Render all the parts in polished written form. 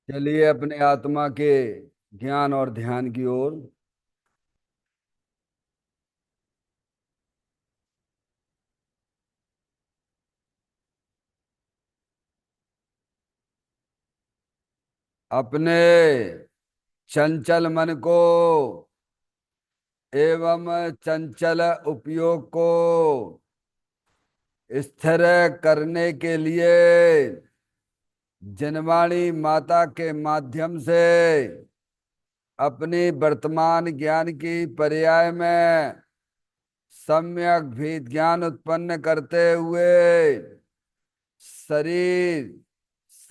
चलिए अपने आत्मा के ज्ञान और ध्यान की ओर। अपने चंचल मन को एवं चंचल उपयोग को स्थिर करने के लिए जनवाणी माता के माध्यम से अपनी वर्तमान ज्ञान की पर्याय में सम्यक भी ज्ञान उत्पन्न करते हुए शरीर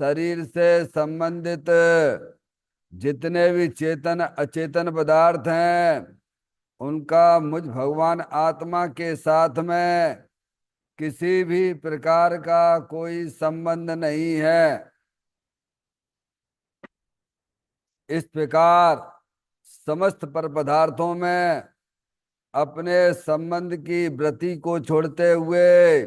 शरीर से संबंधित जितने भी चेतन अचेतन पदार्थ हैं उनका मुझ भगवान आत्मा के साथ में किसी भी प्रकार का कोई संबंध नहीं है। इस प्रकार समस्त पर पदार्थों में अपने संबंध की वृत्ति को छोड़ते हुए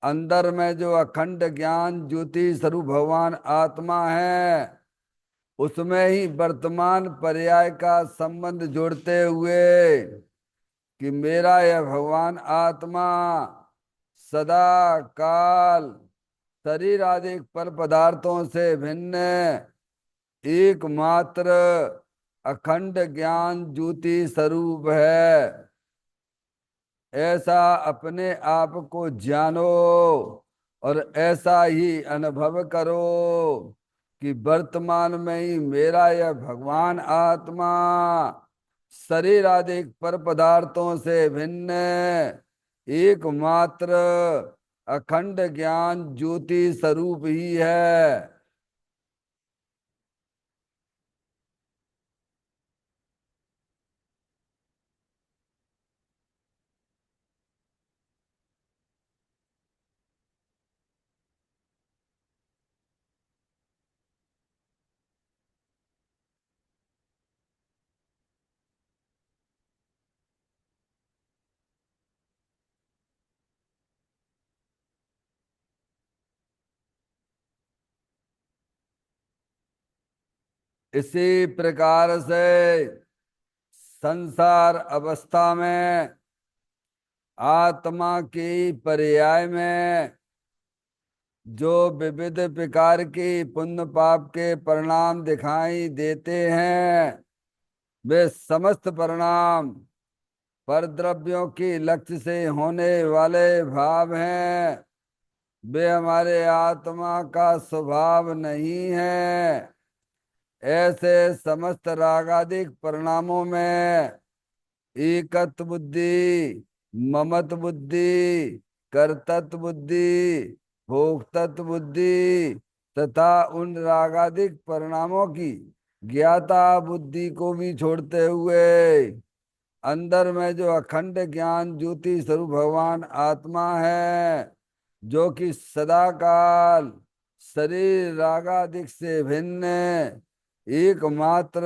अंदर में जो अखंड ज्ञान ज्योति स्वरूप भगवान आत्मा है उसमें ही वर्तमान पर्याय का संबंध जोड़ते हुए कि मेरा यह भगवान आत्मा सदा काल शरीर आदि पर पदार्थों से भिन्न एकमात्र अखंड ज्ञान ज्योति स्वरूप है। ऐसा अपने आप को जानो और ऐसा ही अनुभव करो कि वर्तमान में ही मेरा यह भगवान आत्मा शरीर आदि पर पदार्थों से भिन्न एकमात्र अखंड ज्ञान ज्योति स्वरूप ही है। इसी प्रकार से संसार अवस्था में आत्मा की पर्याय में जो विविध प्रकार की पुण्य पाप के परिणाम दिखाई देते हैं वे समस्त परिणाम पर द्रव्यों की लक्ष्य से होने वाले भाव हैं। वे हमारे आत्मा का स्वभाव नहीं है। ऐसे समस्त रागादिक परिणामों में एकत्व बुद्धि, ममत्व बुद्धि, कर्तत्व बुद्धि, भोक्तत्व बुद्धि तथा उन रागादिक परिणामों की ज्ञाता बुद्धि को भी छोड़ते हुए अंदर में जो अखंड ज्ञान ज्योति स्वरूप भगवान आत्मा है जो कि सदा काल शरीर रागादिक से भिन्न एकमात्र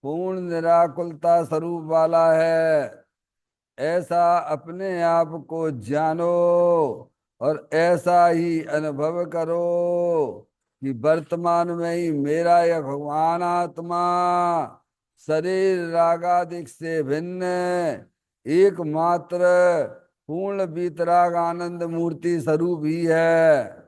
पूर्ण निराकुलता स्वरूप वाला है। ऐसा अपने आप को जानो और ऐसा ही अनुभव करो कि वर्तमान में ही मेरा यह भगवान आत्मा शरीर रागादिक से भिन्न एकमात्र पूर्ण वीतराग आनंद मूर्ति स्वरूप ही है।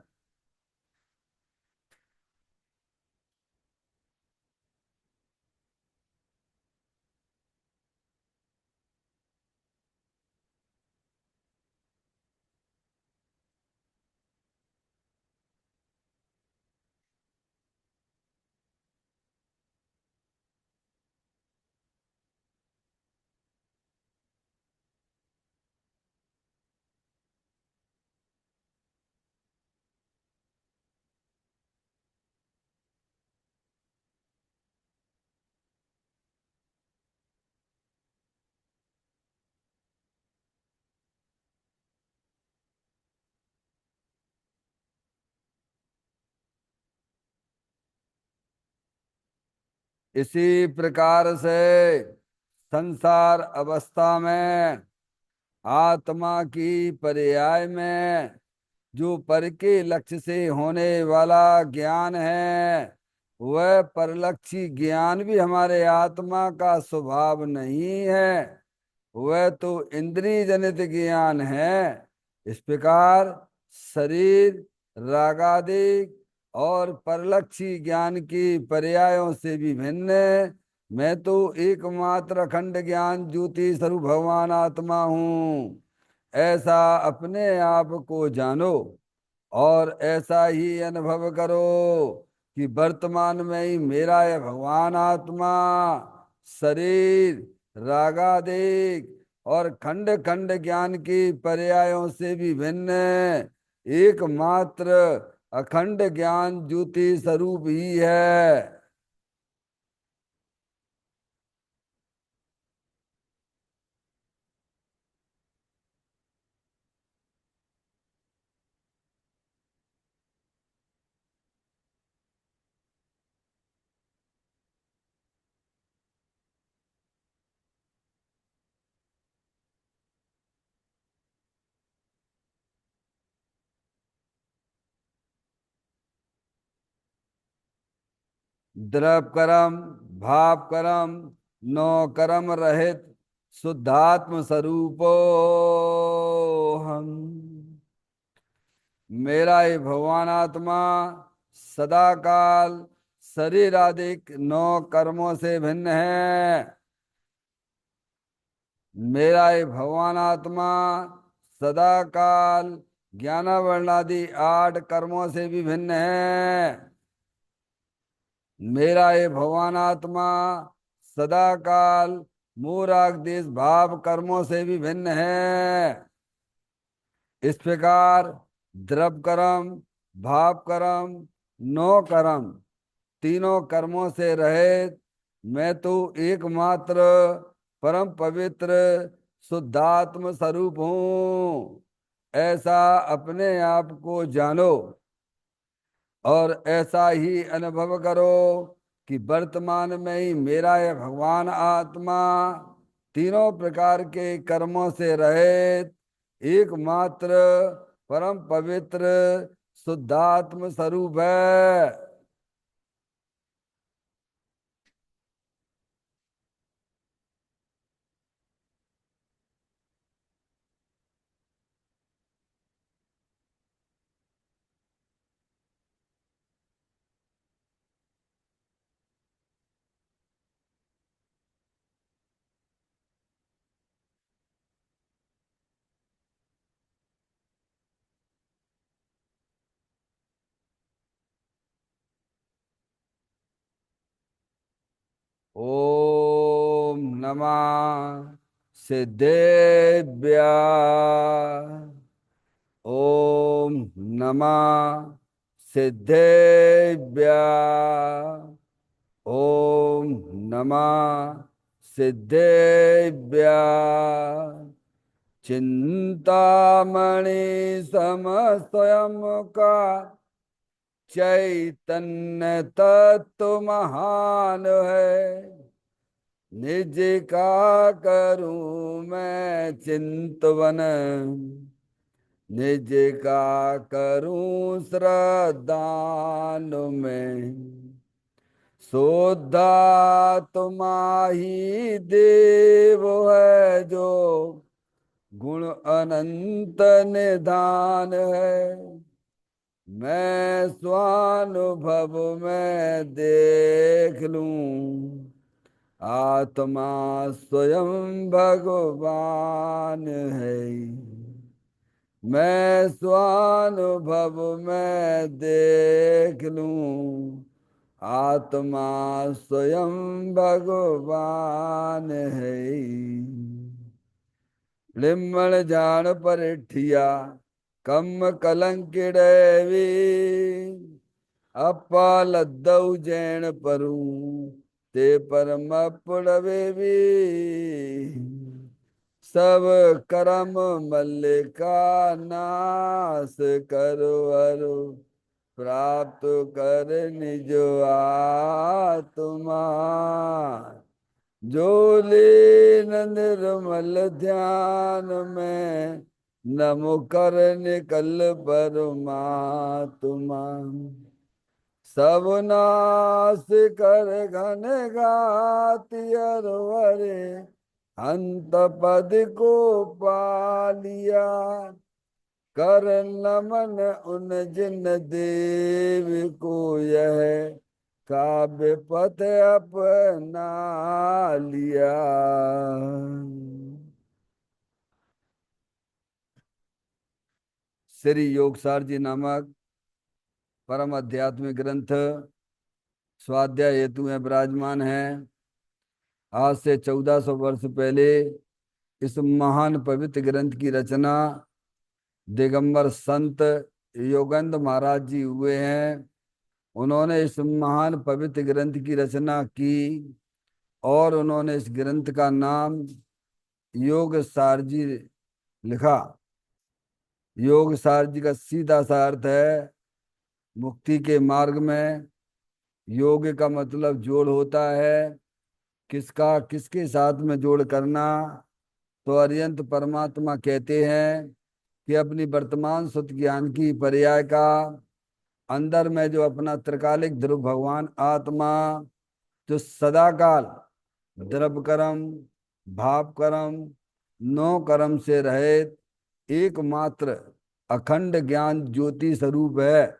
इसी प्रकार से संसार अवस्था में आत्मा की पर्याय में जो पर के लक्ष्य से होने वाला ज्ञान है वह परलक्षी ज्ञान भी हमारे आत्मा का स्वभाव नहीं है। वह तो इंद्रिय जनित ज्ञान है। इस प्रकार शरीर रागादिक और परलक्षी ज्ञान की पर्यायों से भी भिन्न मैं तो एकमात्र अखंड ज्ञान ज्योति स्वरूप भगवान आत्मा हूँ, ऐसा अपने आप को जानो। और ऐसा ही अनुभव करो कि वर्तमान में ही मेरा यह भगवान आत्मा शरीर रागादिक और खंड खंड ज्ञान की पर्यायों से भी भिन्न एकमात्र अखंड ज्ञान ज्योति स्वरूप ही है। द्रव कर्म भाव कर्म नो कर्म रहित शुद्धात्म स्वरूपो हम। मेरा ये भगवान आत्मा सदा काल शरीर आदि नौ कर्मों से भिन्न है। मेरा ये भगवान आत्मा सदा काल ज्ञानावरणादि आठ कर्मों से भी भिन्न है। मेरा ये भगवान आत्मा सदा काल मूराग देश भाव कर्मों से भी भिन्न है। इस प्रकार द्रव कर्म भाव कर्म नो कर्म तीनों कर्मों से रहित मैं तो एकमात्र परम पवित्र शुद्धात्म स्वरूप हूँ, ऐसा अपने आप को जानो। और ऐसा ही अनुभव करो कि वर्तमान में ही मेरा यह भगवान आत्मा तीनों प्रकार के कर्मों से रहित एकमात्र परम पवित्र शुद्धात्म स्वरूप है। ओम नमः सिद्धेभ्य। ओम नमः सिद्धेभ्य। ओम नमः सिद्धेभ्य। चिंतामणि सम स्वयं का चैतन्य तत्व महान है। निज का करूं मैं चिंतवन, निज का करूं श्रद्धान में। सोधा तुम्हारी देव है जो गुण अनंत निधान है। मैं स्वानुभव में देख लूं आत्मा स्वयं भगवान है। मैं स्वानुभव में देख लूं आत्मा स्वयं भगवान है। लिम्मण जान परिठिया कम कलंकिड़वी अपा लद्दऊ जैन परू ते परम पुड़वे भी। सब करम मल्लिका नाश करो अरु प्राप्त कर निज आत्मा। जो लीन निर्मल ध्यान में नमो कर निकल परमात्मा। सब नाश कर घन घाति अरवरे, अंत पद को पा लिया। कर नमन उन जिन देव को, यह काव्य पथ अपना लिया। श्री योगसार जी नामक परम आध्यात्मिक ग्रंथ स्वाध्याय हेतु में विराजमान है। आज से 1400 वर्ष पहले इस महान पवित्र ग्रंथ की रचना दिगंबर संत योगेंद्र महाराज जी हुए हैं। उन्होंने इस महान पवित्र ग्रंथ की रचना की और उन्होंने इस ग्रंथ का नाम योग सार जी लिखा। योग सार जी का सीधा सा अर्थ है मुक्ति के मार्ग में। योग का मतलब जोड़ होता है। किसका किसके साथ में जोड़ करना? तो अरिहंत परमात्मा कहते हैं कि अपनी वर्तमान सुत ज्ञान की पर्याय का अंदर में जो अपना त्रिकालिक ध्रुव भगवान आत्मा, जो सदाकाल द्रव्य कर्म भाव कर्म नौ कर्म से रहित एकमात्र अखंड ज्ञान ज्योति स्वरूप है,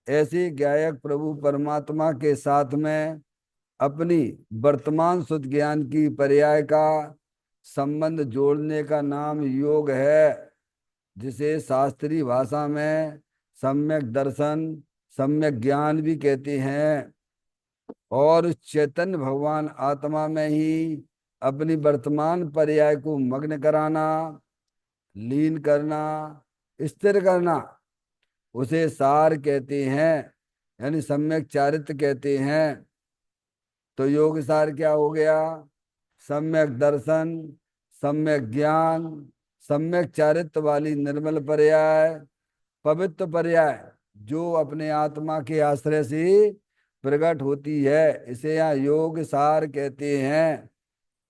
ऐसे गायक प्रभु परमात्मा के साथ में अपनी वर्तमान शुद्ध ज्ञान की पर्याय का संबंध जोड़ने का नाम योग है, जिसे शास्त्रीय भाषा में सम्यक दर्शन सम्यक ज्ञान भी कहते हैं। और उस चैतन्य भगवान आत्मा में ही अपनी वर्तमान पर्याय को मग्न कराना, लीन करना, स्थिर करना, उसे सार कहते हैं, यानी सम्यक चारित्र कहते हैं। तो योग सार क्या हो गया? सम्यक दर्शन, सम्यक ज्ञान, सम्यक चारित्र वाली निर्मल पर्याय, पवित्र पर्याय, जो अपने आत्मा के आश्रय से प्रकट होती है, इसे यहाँ योग सार कहते हैं।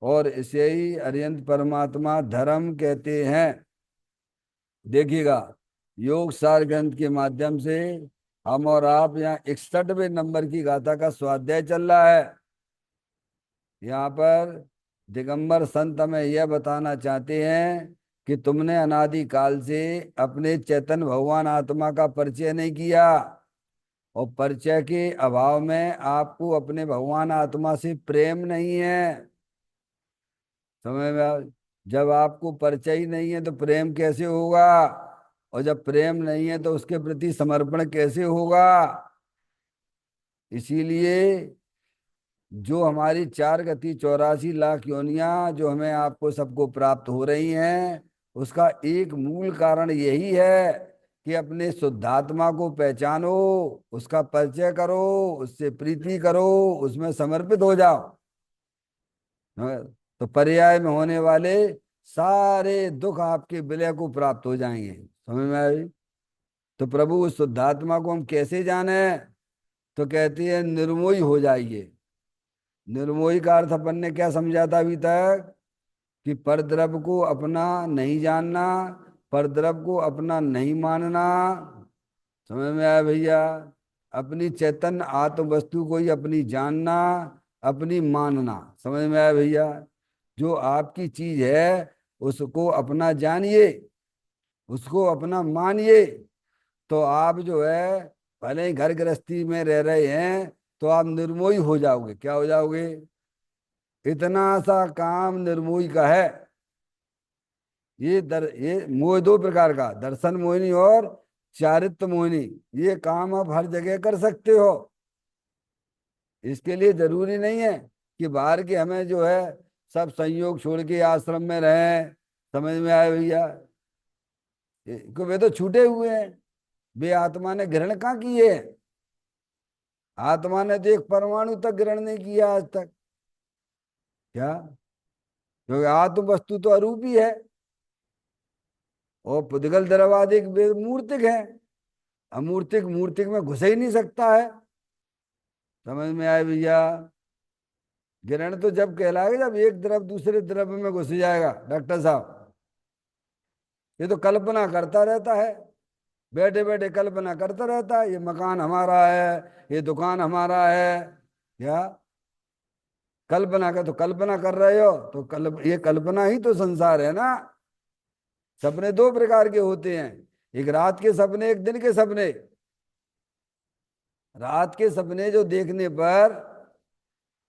और इसे ही अरिहंत परमात्मा धर्म कहते हैं। देखिएगा, योग सार ग्रंथ के माध्यम से हम और आप यहाँ 61वें नंबर की गाथा का स्वाध्याय चल रहा है। यहाँ पर दिगंबर संत हमें यह बताना चाहते हैं कि तुमने अनादि काल से अपने चैतन्य भगवान आत्मा का परिचय नहीं किया, और परिचय के अभाव में आपको अपने भगवान आत्मा से प्रेम नहीं है। समझ में जब आपको परिचय ही नहीं है तो प्रेम कैसे होगा? और जब प्रेम नहीं है तो उसके प्रति समर्पण कैसे होगा? इसीलिए जो हमारी 4 गति 84 लाख योनियां जो हमें आपको सबको प्राप्त हो रही हैं, उसका एक मूल कारण यही है कि अपने शुद्धात्मा को पहचानो, उसका परिचय करो, उससे प्रीति करो, उसमें समर्पित हो जाओ। हाँ, तो पर्याय में होने वाले सारे दुख आपके विलय को प्राप्त हो जाएंगे। समझ में आई? तो प्रभु उस शुद्धात्मा को हम कैसे जाने? तो कहती है निर्मोही हो जाइए। निर्मोही का अर्थ अपन ने क्या समझा था अभी तक? कि परद्रव्य को अपना नहीं जानना, परद्रव्य को अपना नहीं मानना। समझ में आया भैया? अपनी चैतन्य आत्म वस्तु को ही अपनी जानना, अपनी मानना। समझ में आया भैया? जो आपकी चीज है उसको अपना जानिए, उसको अपना मानिए, तो आप जो है भले ही घर गृहस्थी में रह रहे हैं तो आप निर्मोही हो जाओगे। क्या हो जाओगे? इतना सा काम निर्मोही का है। ये मोह दो प्रकार का, दर्शन मोहिनी और चारित्र मोहिनी। ये काम आप हर जगह कर सकते हो। इसके लिए जरूरी नहीं है कि बाहर के हमें जो है सब संयोग छोड़ के आश्रम में रहें। समझ में आए भैया? वे तो छूटे हुए हैं। वे आत्मा ने ग्रहण कहाँ किए? आत्मा ने तो एक परमाणु तक ग्रहण नहीं किया आज तक। क्या? क्योंकि आत्म वस्तु तो अरूपी है और पुद्गल द्रवादिक वे मूर्तिक है। अमूर्तिक मूर्तिक में घुस ही नहीं सकता है। समझ में आए भैया? ग्रहण तो जब कहलाएगा जब एक द्रव दूसरे द्रव में घुस जाएगा। डॉक्टर साहब, ये तो कल्पना करता रहता है। बैठे बैठे कल्पना करता रहता है, ये मकान हमारा है, ये दुकान हमारा है। क्या कल्पना का, तो कल्पना कर रहे हो तो ये कल्पना ही तो संसार है ना। सपने दो प्रकार के होते हैं, एक रात के सपने, एक दिन के सपने। रात के सपने जो देखने पर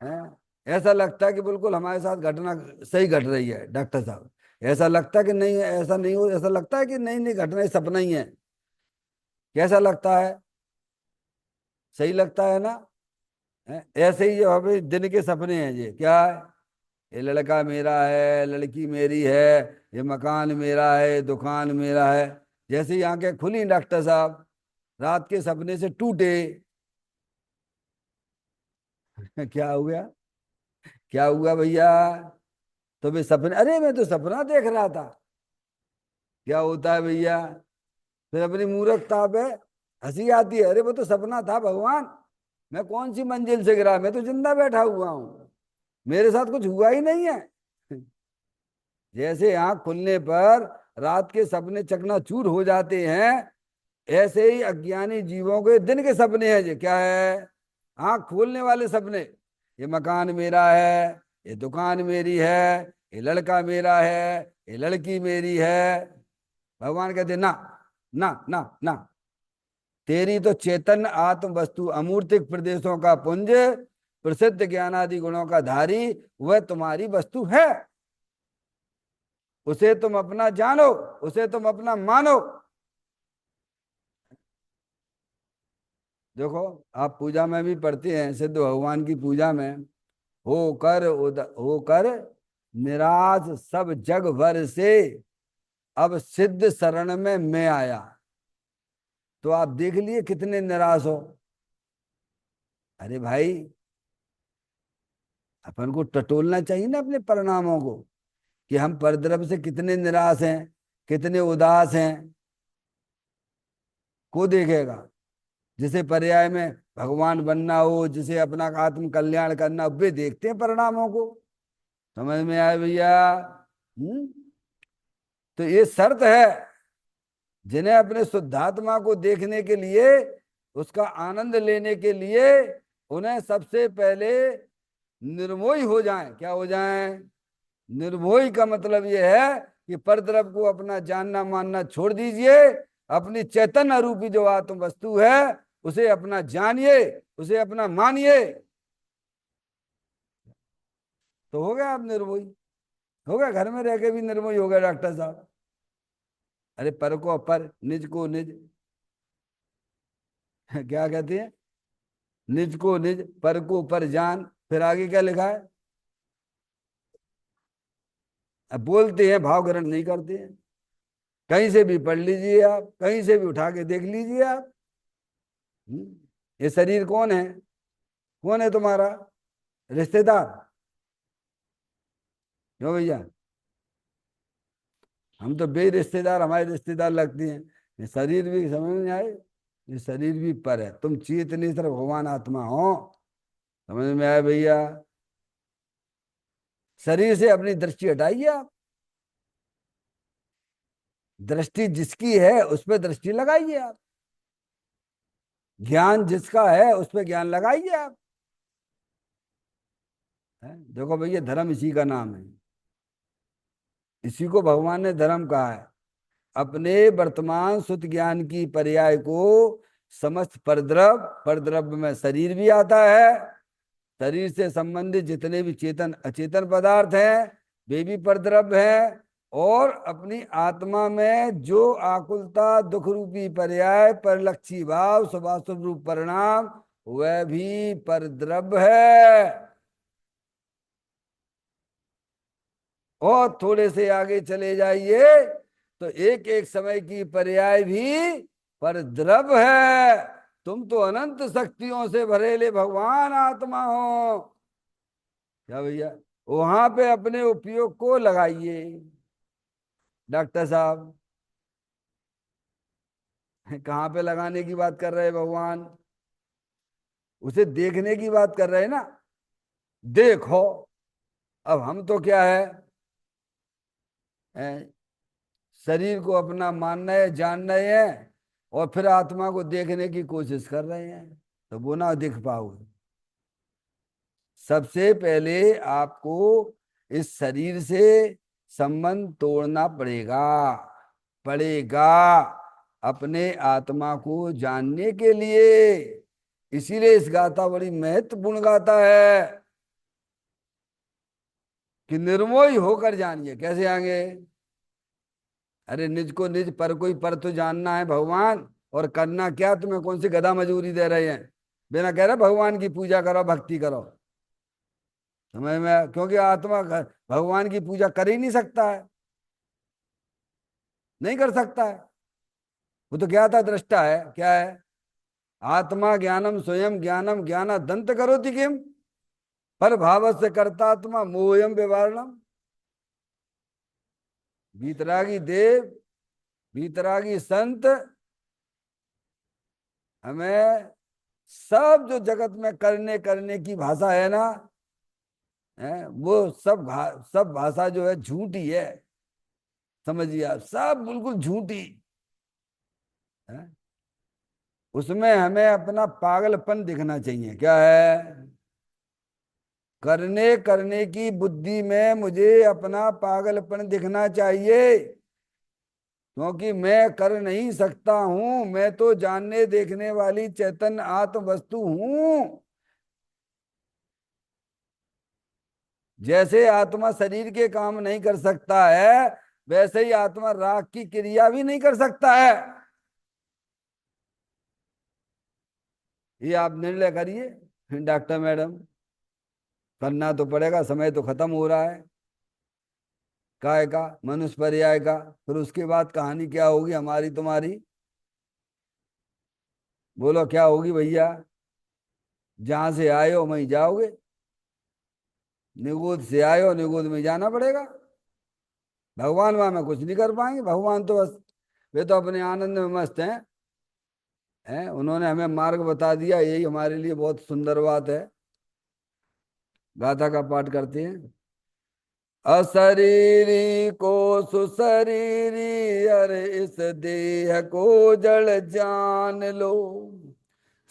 हैं, ऐसा लगता है कि बिल्कुल हमारे साथ घटना सही घट रही है डॉक्टर साहब। ऐसा लगता है कि नहीं, ऐसा नहीं हो, ऐसा लगता है कि नहीं नहीं घटना ये सपना ही है। कैसा लगता है? सही लगता है ना। ऐसे ही जो हमें दिन के सपने हैं, ये क्या है? ये लड़का मेरा है, लड़की मेरी है, ये मकान मेरा है, दुकान मेरा है। जैसे ही आंखें खुली डॉक्टर साहब, रात के सपने से टूटे। क्या हो गया? क्या हुआ भैया? तो वे सपने, अरे मैं तो सपना देख रहा था। क्या होता है भैया? फिर अपनी मूर्खता पे हंसी आती है, अरे वो तो सपना था भगवान। मैं कौन सी मंजिल से गिरा, मैं तो जिंदा बैठा हुआ हूं, मेरे साथ कुछ हुआ ही नहीं है। जैसे आंख खुलने पर रात के सपने चकनाचूर हो जाते हैं, ऐसे ही अज्ञानी जीवों के दिन के सपने हैं। ये क्या है? आंख खोलने वाले सपने। ये मकान मेरा है, ये दुकान मेरी है, ये लड़का मेरा है, ये लड़की मेरी है। भगवान कहते ना, ना ना ना, तेरी तो चेतन आत्म वस्तु अमूर्तिक प्रदेशों का पुंज, प्रसिद्ध ज्ञानादि गुणों का धारी, वह तुम्हारी वस्तु है। उसे तुम अपना जानो, उसे तुम अपना मानो। देखो, आप पूजा में भी पढ़ते हैं, सिद्ध भगवान की पूजा में, होकर निराश सब जग भर से, अब सिद्ध शरण में मैं आया। तो आप देख लिए कितने निराश हो। अरे भाई, अपन को टटोलना चाहिए ना अपने परिणामों को, कि हम परद्रव से कितने निराश हैं, कितने उदास हैं। को देखेगा? जिसे पर्याय में भगवान बनना हो, जिसे अपना आत्म कल्याण करना हो, वे देखते हैं परिणामों को। समझ में आया भैया? हम्म। तो ये शर्त है, जिन्हें अपने शुद्धात्मा को देखने के लिए, उसका आनंद लेने के लिए, उन्हें सबसे पहले निर्मोही हो जाएं। क्या हो जाएं? निर्मोही का मतलब यह है कि परद्रव को अपना जानना मानना छोड़ दीजिए। अपनी चैतन्य रूपी जो आत्म वस्तु है, उसे अपना जानिए, उसे अपना मानिए। तो हो गया आप निर्मोही। हो गया, घर में रह के भी निर्मोही हो गया डॉक्टर साहब। अरे पर को पर, निज को निज। क्या कहते हैं? निज को निज, पर को पर जान। फिर आगे क्या लिखा है? अब बोलते हैं, भाव ग्रहण नहीं करते हैं। कहीं से भी पढ़ लीजिए आप, कहीं से भी उठा के देख लीजिए आप। ये शरीर कौन है? कौन है तुम्हारा? रिश्तेदार? क्यों भैया? हम तो बे रिश्तेदार, हमारे रिश्तेदार लगती हैं। ये शरीर भी समझ में आए, ये शरीर भी पर है, तुम चेतनी तरफ भगवान आत्मा हो। समझ में आए भैया? शरीर से अपनी दृष्टि हटाइए आप। दृष्टि जिसकी है उस पर दृष्टि लगाइए आप। ज्ञान जिसका है उस पर ज्ञान लगाइए आप। देखो भैया, धर्म इसी का नाम है, इसी को भगवान ने धर्म कहा है। अपने वर्तमान सुत ज्ञान की पर्याय को समस्त परद्रव, परद्रव में शरीर भी आता है, शरीर से संबंधित जितने भी चेतन अचेतन पदार्थ हैं, वे भी परद्रव हैं। और अपनी आत्मा में जो आकुलता दुख रूपी पर्याय, परलक्षी भाव, शुभाशुभ रूप परिणाम, वह भी परद्रव है। और थोड़े से आगे चले जाइए तो एक एक समय की पर्याय भी परद्रव है। तुम तो अनंत शक्तियों से भरेले भगवान आत्मा हो। क्या भैया? वहां पे अपने उपयोग को लगाइए डॉक्टर साहब। कहाँ पे लगाने की बात कर रहे हैं भगवान? उसे देखने की बात कर रहे हैं ना। देखो, अब हम तो क्या है, हैं? शरीर को अपना मानना है, जानना है, और फिर आत्मा को देखने की कोशिश कर रहे हैं, तो वो ना दिख पाओगे। सबसे पहले आपको इस शरीर से संबंध तोड़ना पड़ेगा, पड़ेगा, अपने आत्मा को जानने के लिए। इसीलिए इस गाथा बड़ी महत्वपूर्ण गाथा है कि निर्मोही होकर जानिए। कैसे आएंगे? अरे निज को निज, पर कोई पर तो जानना है भगवान। और करना क्या? तुम्हें कौन सी गधा मजूरी दे रहे हैं? बिना कह रहे भगवान की पूजा करो, भक्ति करो। समझ में? क्योंकि आत्मा भगवान की पूजा कर ही नहीं सकता है, नहीं कर सकता है। वो तो क्या था? दृष्टा है। क्या है? आत्मा ज्ञानम स्वयं ज्ञानम ज्ञाना दंत करोति किम, पर भाव से कर्तात्मा मोहयम व्यवहारणम। वीतरागी देव, वीतरागी संत हमें सब जो जगत में करने करने की भाषा है ना, है वो सब भाषा जो है झूठी है। समझिए आप, सब बिल्कुल झूठी है। उसमें हमें अपना पागलपन दिखना चाहिए। क्या है? करने करने की बुद्धि में मुझे अपना पागलपन दिखना चाहिए, क्योंकि मैं कर नहीं सकता हूं। मैं तो जानने देखने वाली चैतन्य आत्म वस्तु हूं। जैसे आत्मा शरीर के काम नहीं कर सकता है, वैसे ही आत्मा राग की क्रिया भी नहीं कर सकता है। ये आप निर्णय करिए डॉक्टर मैडम। करना तो पड़ेगा, समय तो खत्म हो रहा है। काय का? मनुष्य पर्याय का। फिर उसके बाद कहानी क्या होगी हमारी तुम्हारी? बोलो क्या होगी भैया? जहां से आए हो वहीं जाओगे। निगोद से आए हो, निगोद में जाना पड़ेगा। भगवान वहां में कुछ नहीं कर पाएंगे। भगवान तो बस, वे तो अपने आनंद में मस्त हैं। उन्होंने हमें मार्ग बता दिया, यही हमारे लिए बहुत सुंदर बात है। गाथा का पाठ करते हैं। अशरीरी को सुशरीरी, अरे इस देह को जड़ जान लो।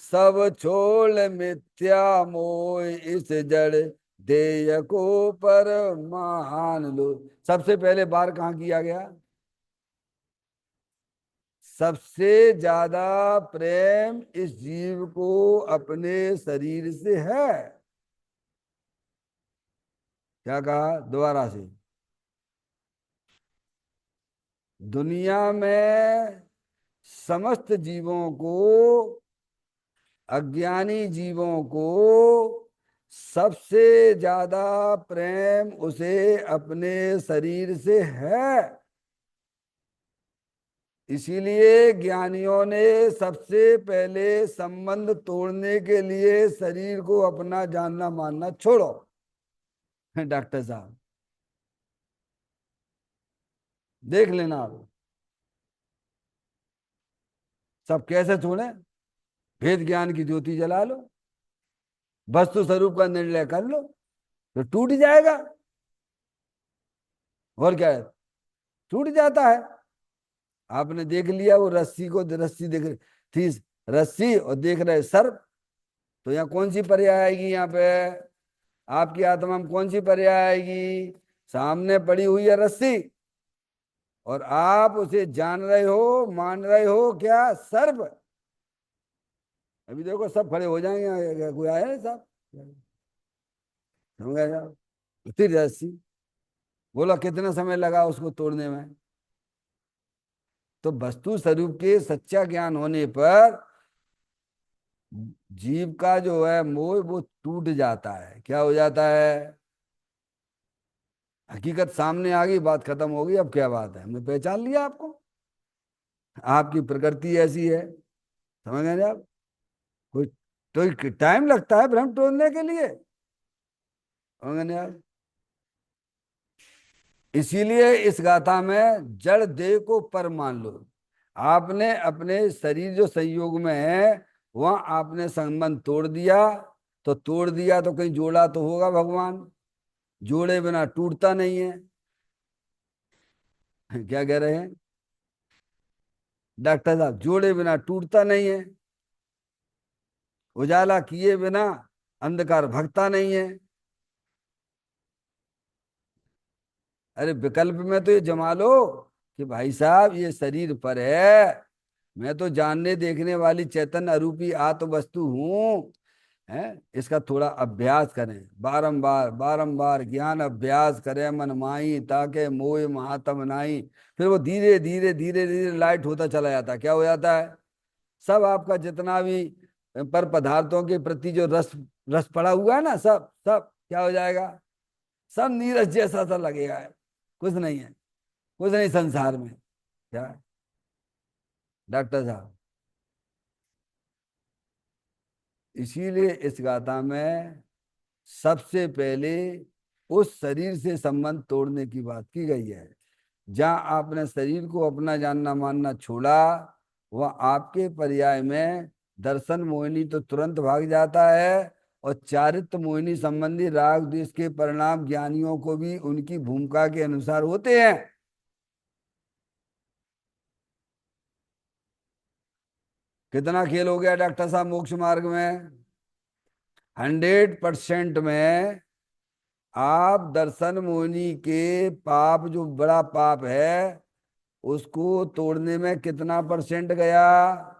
सब छोड़ मिथ्या मोह, इस जड़ देह को पर मान लो। सबसे पहले बार कहाँ किया गया? सबसे ज्यादा प्रेम इस जीव को अपने शरीर से है। क्या कहा? दोबारा से। दुनिया में समस्त जीवों को, अज्ञानी जीवों को सबसे ज्यादा प्रेम उसे अपने शरीर से है। इसीलिए ज्ञानियों ने सबसे पहले संबंध तोड़ने के लिए शरीर को अपना जानना मानना छोड़ो। डॉक्टर साहब देख लेना आप, सब कैसे छोड़े। भेद ज्ञान की ज्योति जला लो, वस्तु स्वरूप का निर्णय कर लो, तो टूट जाएगा। और क्या है? टूट जाता है। आपने देख लिया वो रस्सी को, रस्सी देख थी, रस्सी और देख रहे सर्प। तो यहाँ कौन सी पर्याय आएगी? यहाँ पे आपकी आत्मा में कौन सी पर्याय आएगी? सामने पड़ी हुई है रस्सी, और आप उसे जान रहे हो, मान रहे हो क्या? सर्प। अभी देखो सब खड़े हो जाएंगे, कोई आया है साहब? समझ गया? उतरी रस्सी। बोला कितना समय लगा उसको तोड़ने में? तो वस्तु स्वरूप के सच्चा ज्ञान होने पर जीव का जो है मोह वो टूट जाता है। क्या हो जाता है? हकीकत सामने आ गई, बात खत्म हो गई। अब क्या बात है, हमने पहचान लिया आपको, आपकी प्रकृति ऐसी है। समझ गए आप? कोई तो टाइम लगता है भ्रम तोड़ने के लिए। समझ गए आप? इसीलिए इस गाथा में जड़ देह को पर मान लो। आपने अपने शरीर जो संयोग में है, वहां आपने संबंध तोड़ दिया। तो तोड़ दिया तो कहीं जोड़ा तो होगा भगवान, जोड़े बिना टूटता नहीं है। क्या कह रहे हैं? डॉक्टर साहब जोड़े बिना टूटता नहीं है, उजाला किए बिना अंधकार भगता नहीं है। अरे विकल्प में तो ये जमा लो कि भाई साहब ये शरीर पर है, मैं तो जानने देखने वाली चैतन्य अरूपी आत्म वस्तु हूँ। है, इसका थोड़ा अभ्यास करें, बारंबार बारंबार ज्ञान अभ्यास करें मन माई, ताके मोह महातम नाई। फिर वो धीरे धीरे धीरे धीरे लाइट होता चला जाता है। क्या हो जाता है? सब आपका जितना भी पर पदार्थों के प्रति जो रस रस पड़ा हुआ है ना, सब सब क्या हो जाएगा? सब नीरज जैसा सा लगेगा। कुछ नहीं है, कुछ नहीं संसार में। क्या डॉक्टर साहब? इसीलिए इस गाथा में सबसे पहले उस शरीर से संबंध तोड़ने की बात की गई है। जहां आपने शरीर को अपना जानना मानना छोड़ा, वह आपके पर्याय में दर्शन मोहिनी तो तुरंत भाग जाता है, और चारित्र मोहिनी संबंधी राग द्वेष के परिणाम ज्ञानियों को भी उनकी भूमिका के अनुसार होते हैं। कितना खेल हो गया डॉक्टर साहब मोक्ष मार्ग में? 100% में आप दर्शन मोहिनी के पाप, जो बड़ा पाप है, उसको तोड़ने में कितना परसेंट गया?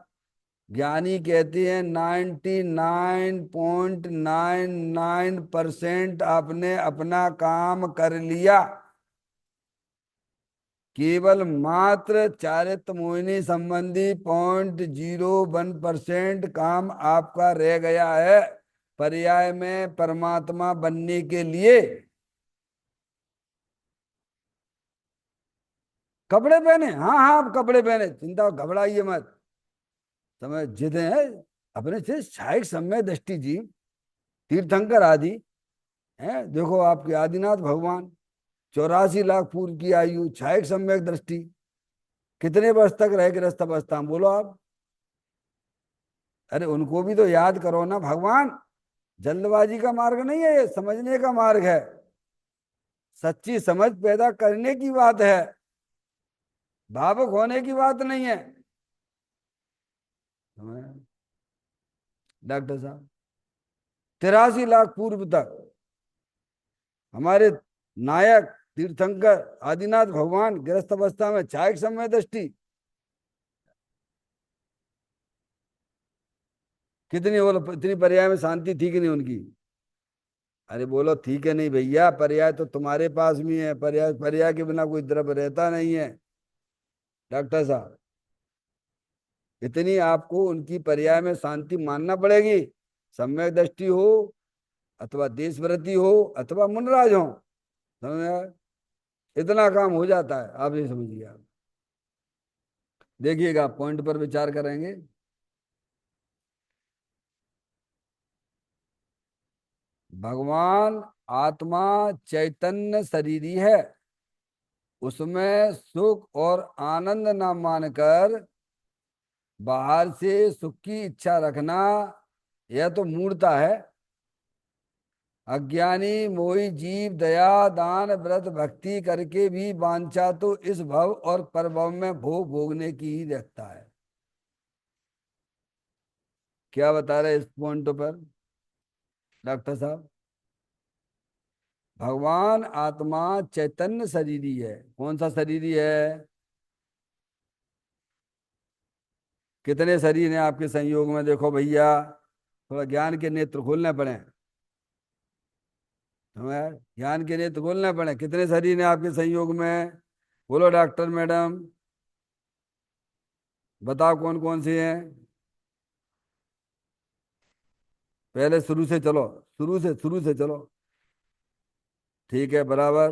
ज्ञानी कहते हैं 99.99% आपने अपना काम कर लिया। केवल मात्र चारित्र मोहिनी संबंधी 0.01% काम आपका रह गया है पर्याय में परमात्मा बनने के लिए। कपड़े पहने, हाँ हाँ, आप कपड़े पहने, चिंता घबराइए मत। समय जिदे हैं अपने से छायक समय दृष्टि जीव, तीर्थंकर आदि हैं। देखो आपके आदिनाथ भगवान 84 लाख पूर्व की आयु, छायक सम्यक दृष्टि, कितने वर्ष तक रहे गृहस्थ अवस्था में, बोलो आप? अरे उनको भी तो याद करो ना भगवान। जल्दबाजी का मार्ग नहीं है ये, समझने का मार्ग है। सच्ची समझ पैदा करने की बात है, भावुक होने की बात नहीं है। डॉक्टर साहब 83 लाख पूर्व तक हमारे नायक तीर्थंकर आदिनाथ भगवान गृहस्थ अवस्था में छायक समय दृष्टि, कितनी बोलो, इतनी पर्याय में शांति थी कि नहीं उनकी? अरे बोलो ठीक है नहीं भैया, पर्याय तो तुम्हारे पास भी है, पर्याय पर्याय के बिना कोई द्रव्य रहता नहीं है। डॉक्टर साहब इतनी आपको उनकी पर्याय में शांति मानना पड़ेगी। सम्यक दृष्टि हो, अथवा देशव्रति हो, अथवा मुनराज हो, समझ में आया? इतना काम हो जाता है, आप ये समझिए। आप देखिएगा, पॉइंट पर विचार करेंगे। भगवान आत्मा चैतन्य शरीरी है, उसमें सुख और आनंद ना मानकर बाहर से सुख की इच्छा रखना, यह तो मूर्खता है। अज्ञानी मोही जीव दया दान व्रत भक्ति करके भी वांछा तो इस भव और परभव में भोग भोगने की ही रखता है। क्या बता रहे इस पॉइंट पर डॉक्टर साहब? भगवान आत्मा चैतन्य शरीरी है। कौन सा शरीरी है? कितने शरीर हैं आपके संयोग में? देखो भैया, थोड़ा ज्ञान के नेत्र खोलने पड़े हमें, ज्ञान के नेत्र खोलने पड़े। कितने शरीर हैं आपके संयोग में? बोलो डॉक्टर मैडम, बताओ कौन कौन से हैं? पहले शुरू से चलो, शुरू से चलो। ठीक है, बराबर।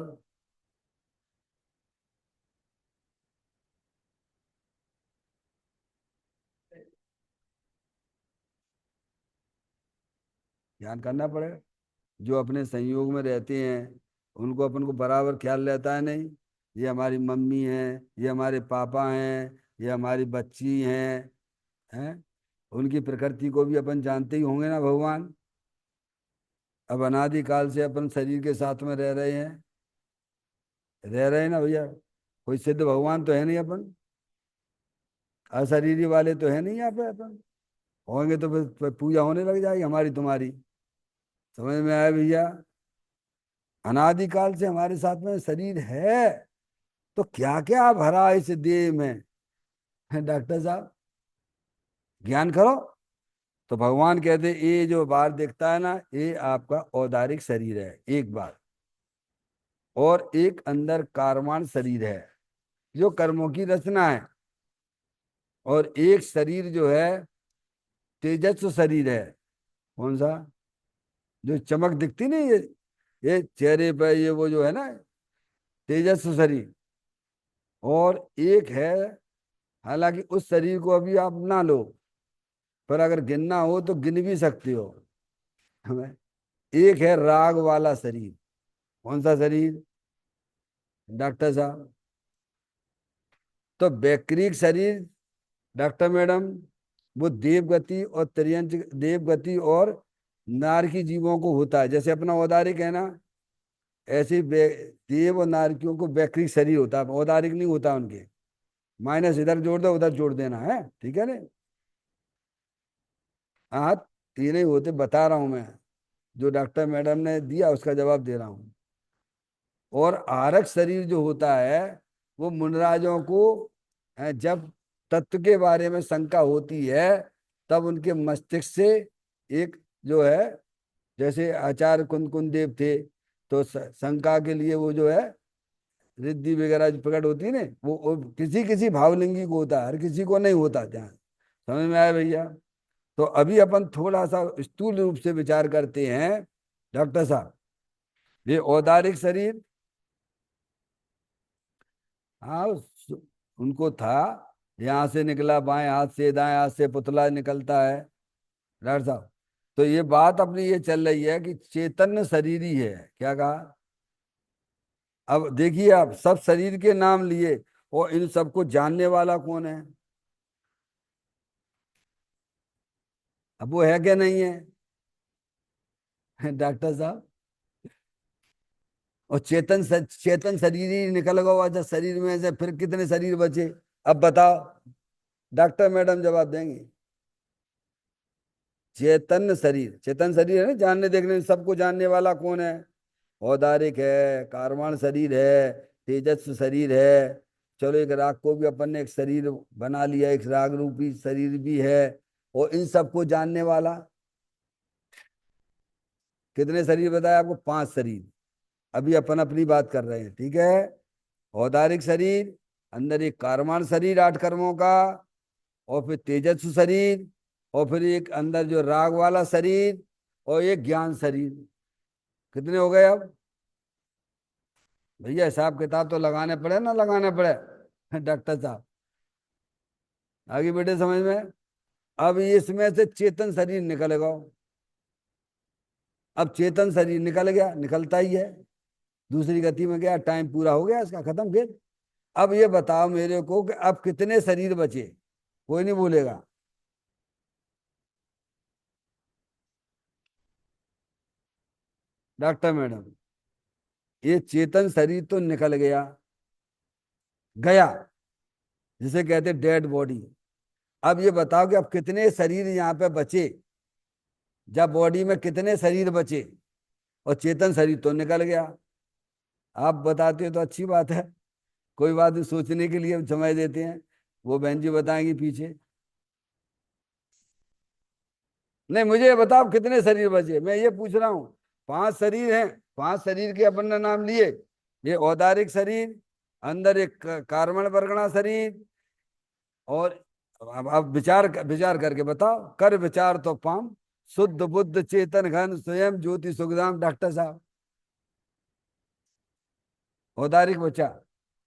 ध्यान करना पड़ेगा। जो अपने संयोग में रहते हैं उनको अपन को बराबर ख्याल रहता है नहीं? ये हमारी मम्मी है, ये हमारे पापा हैं, ये हमारी बच्ची हैं। उनकी प्रकृति को भी अपन जानते ही होंगे ना भगवान। अब अनादि काल से अपन शरीर के साथ में रह रहे हैं, रह रहे हैं ना भैया। कोई सिद्ध भगवान तो है नहीं अपन। अशरीरी वाले तो है नहीं यहाँ पे अपन। होंगे तो फिर पूजा होने लग जाएगी हमारी तुम्हारी। समझ में आया भैया? अनादिकाल से हमारे साथ में शरीर है, तो क्या क्या भरा है इस देह में। डॉक्टर साहब ज्ञान करो। तो भगवान कहते ये जो बार दिखता है ना, ये आपका औदारिक शरीर है एक बार, और एक अंदर कार्माण शरीर है जो कर्मों की रचना है, और एक शरीर जो है तेजस्व शरीर है। कौन सा? जो चमक दिखती नहीं, ये चेहरे पे, ये वो जो है ना, तेजस्व शरीर। और एक है, हालांकि उस शरीर को अभी आप ना लो, पर अगर गिनना हो तो गिन भी सकते हो हमें। एक है राग वाला शरीर। कौन सा शरीर डॉक्टर साहब? तो वैक्रिक शरीर डॉक्टर मैडम, वो देवगति और त्रियंच, देवगति और नारकी जीवों को होता है। जैसे अपना औदारिक है ना, ऐसे देव और नारकियों को वैक्रिक शरीर होता है, औदारिक नहीं होता उनके। माइनस इधर जोड़ दो, उधर जोड़ देना है, ठीक है ना? हाँ, तीन ही होते, बता रहा हूं मैं। जो डॉक्टर मैडम ने दिया उसका जवाब दे रहा हूं। और आरक शरीर जो होता है, वो मुनराजों को जब तत्व के बारे में शंका होती है, तब उनके मस्तिष्क से एक जो है, जैसे आचार्य कुंद देव थे, तो शंका के लिए वो जो है रिद्धि वगैरह जो प्रकट होती है ना, वो किसी किसी भावलिंगी को होता है, हर किसी को नहीं होता ध्यान। समझ में आया भैया? तो अभी अपन थोड़ा सा स्थूल रूप से विचार करते हैं डॉक्टर साहब। ये औदारिक शरीर, हाँ उनको था, यहाँ से निकला बाएं हाथ से, दाएं हाथ से पुतला निकलता है डॉक्टर साहब। तो ये बात अपनी ये चल रही है कि चैतन्य शरीर ही है। क्या कहा? अब देखिए, आप सब शरीर के नाम लिए, और इन सबको जानने वाला कौन है? अब वो है क्या नहीं है डॉक्टर साहब? और चेतन शरीर ही निकल गया, अच्छा शरीर में से फिर कितने शरीर बचे? अब बताओ, डॉक्टर मैडम जवाब देंगे। चेतन शरीर है ना, जानने देखने सबको जानने वाला कौन है? औदारिक है, कारवाण शरीर है, तेजस्व शरीर है। चलो, एक राग को भी अपन ने एक शरीर बना लिया, एक राग रूपी शरीर भी है। और इन सबको जानने वाला कितने शरीर बताया आपको? 5 शरीर। अभी अपन अपनी बात कर रहे हैं, ठीक है? औदारिक शरीर, अंदर एक कारमान शरीर 8 कर्मों का, और फिर तेजस्व शरीर, और फिर एक अंदर जो राग वाला शरीर, और एक ज्ञान शरीर। कितने हो गए अब भैया? हिसाब किताब तो लगाने पड़े ना, लगाने पड़े डॉक्टर साहब, आगे बेटे समझ में। अब इसमें से चेतन शरीर निकलेगा। अब चेतन शरीर निकल गया, निकलता ही है, दूसरी गति में गया, टाइम पूरा हो गया इसका, खत्म फिर। अब ये बताओ मेरे को कि अब कितने शरीर बचे? कोई नहीं बोलेगा। डॉक्टर मैडम, ये चेतन शरीर तो निकल गया, गया, जिसे कहते डेड बॉडी। अब ये बताओ कि अब कितने शरीर यहाँ पे बचे? जब बॉडी में कितने शरीर बचे? और चेतन शरीर तो निकल गया। आप बताते हो तो अच्छी बात है, कोई बात नहीं, सोचने के लिए समय देते हैं, वो बहन जी बताएंगी पीछे। नहीं, मुझे ये बताओ कितने शरीर बचे, मैं ये पूछ रहा हूँ। 5 शरीर हैं, 5 शरीर के अपन ने नाम लिए। ये औदारिक शरीर, अंदर एक कार्बन वर्गणा शरीर, और अब विचार करके बताओ, कर विचार तो पाम, शुद्ध बुद्ध चेतन घन स्वयं ज्योति सुखधाम। डॉक्टर साहब, औदारिक बचा,